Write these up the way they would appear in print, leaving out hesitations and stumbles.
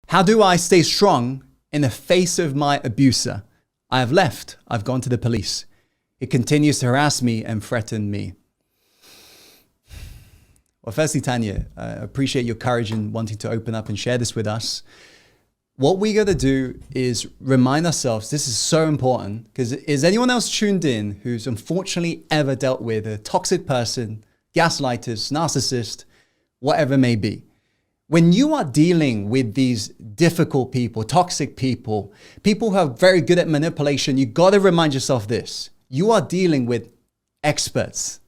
How do I stay strong in the face of my abuser? I have left. I've gone to the police. He continues to harass me and threaten me. Well, firstly, Tanya, I appreciate your courage in wanting to open up and share this with us. What we got to do is remind ourselves, this is so important, because is anyone else tuned in who's unfortunately ever dealt with a toxic person, gaslighters, narcissist, whatever it may be? When you are dealing with these difficult people, toxic people, people who are very good at manipulation, you got to remind yourself this. You are dealing with experts,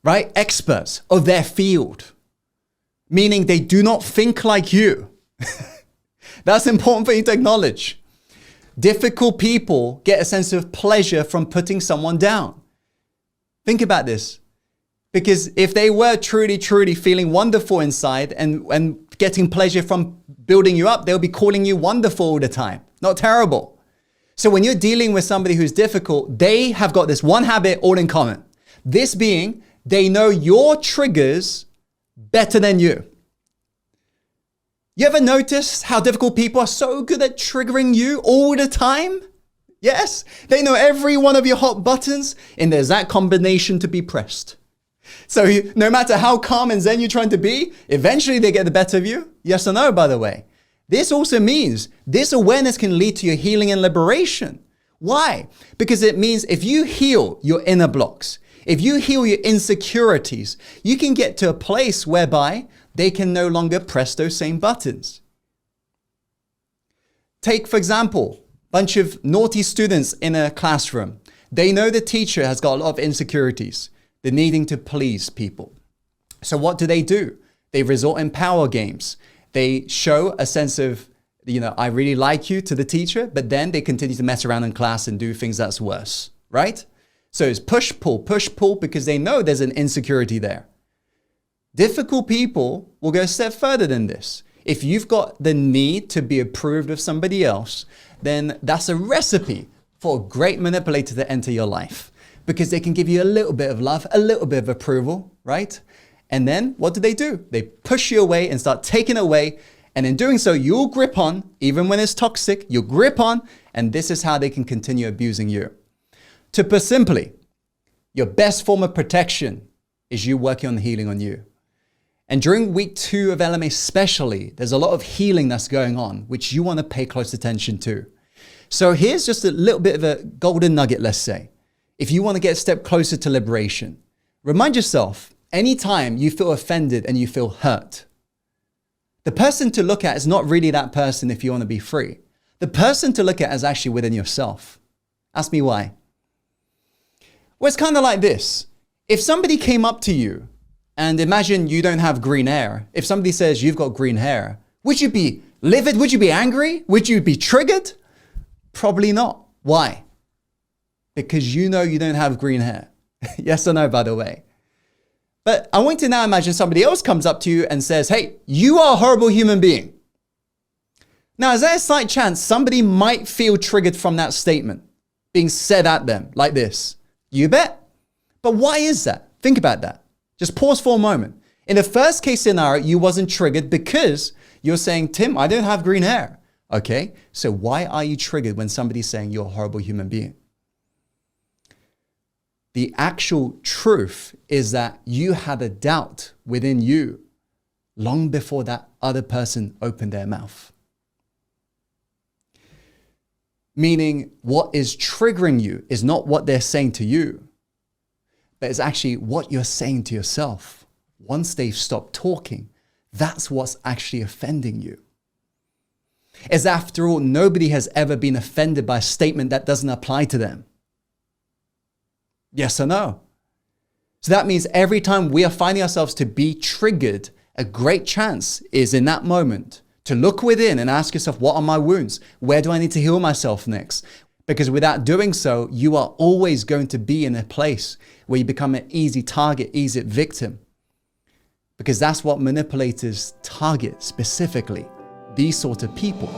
right? Experts of their field, meaning they do not think like you. That's important for you to acknowledge. Difficult people get a sense of pleasure from putting someone down. Think about this. Because if they were truly, truly feeling wonderful inside and getting pleasure from building you up, they'll be calling you wonderful all the time, not terrible. So when you're dealing with somebody who's difficult, they have got this one habit all in common. This being, they know your triggers better than you. You ever noticed how difficult people are so good at triggering you all the time? Yes, they know every one of your hot buttons and there's that combination to be pressed. So no matter how calm and zen you're trying to be, eventually they get the better of you. Yes or no, by the way. This also means this awareness can lead to your healing and liberation. Why? Because it means if you heal your inner blocks, if you heal your insecurities, you can get to a place whereby they can no longer press those same buttons. Take, for example, a bunch of naughty students in a classroom. They know the teacher has got a lot of insecurities. They're needing to please people. So what do? They resort in power games. They show a sense of, I really like you to the teacher, but then they continue to mess around in class and do things that's worse, right? So it's push, pull, because they know there's an insecurity there. Difficult people will go a step further than this. If you've got the need to be approved of somebody else, then that's a recipe for a great manipulator to enter your life. Because they can give you a little bit of love, a little bit of approval, right? And then what do? They push you away and start taking away. And in doing so, you'll grip on, even when it's toxic, you'll grip on, and this is how they can continue abusing you. To put simply, your best form of protection is you working on healing on you. And during week 2 of LMA especially, there's a lot of healing that's going on, which you want to pay close attention to. So here's just a little bit of a golden nugget, let's say. If you want to get a step closer to liberation, remind yourself, anytime you feel offended and you feel hurt, the person to look at is not really that person if you want to be free. The person to look at is actually within yourself. Ask me why. Well, it's kind of like this. If somebody came up to you and imagine you don't have green hair. If somebody says you've got green hair, would you be livid? Would you be angry? Would you be triggered? Probably not. Why? Because you know you don't have green hair. Yes or no, by the way. But I want you to now imagine somebody else comes up to you and says, hey, you are a horrible human being. Now, is there a slight chance somebody might feel triggered from that statement being said at them like this? You bet. But why is that? Think about that. Just pause for a moment. In the first case scenario, you wasn't triggered because you're saying, Tim, I don't have green hair. Okay, so why are you triggered when somebody's saying you're a horrible human being? The actual truth is that you had a doubt within you long before that other person opened their mouth. Meaning what is triggering you is not what they're saying to you, but it's actually what you're saying to yourself. Once they've stopped talking, that's what's actually offending you. As after all, nobody has ever been offended by a statement that doesn't apply to them. Yes or no? So that means every time we are finding ourselves to be triggered, a great chance is in that moment to look within and ask yourself, what are my wounds? Where do I need to heal myself next? Because without doing so, you are always going to be in a place where you become an easy target, easy victim. Because that's what manipulators target specifically, these sort of people.